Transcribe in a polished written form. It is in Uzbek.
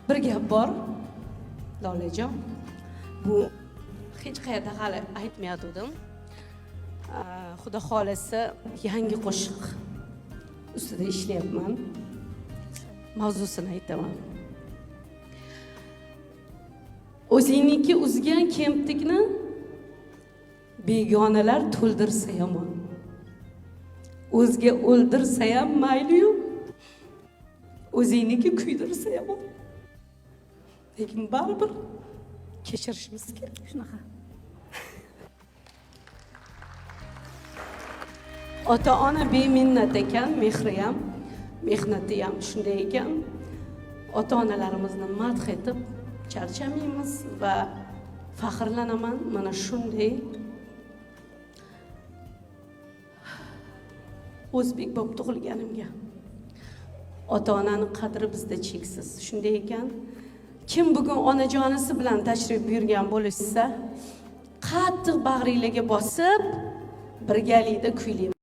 Bir gap bor, Lolajon. Bu hech qayerda hali aytmayotgandim. Xudo xolasa yangi qo'shiq ustida ishlayapman. Mavzusini aytaman. O'zingniki uzgan kemtikni begonalar to'ldirsa yomon. O'zga o'ldirsa ham mayli-yu, o'zingniki kuydirsa yomon. Lekin baribir kechirishimiz kerak shunaqa. Ota-ona beminnat ekan, mehri ham, mehnati ham shunday ekan. Ota-onalarimizni madh etib charchamaymiz va faxrlanaman mana shunday o'zbek bo'lib tug'ilganimga. Ota-onani qadri bizda cheksiz. Shunday ekan, kim bugun onajonisi bilan tashrif buyurgan bo'lsa, qattiq bag'ringlarga bosib, birgalikda kuylaymiz.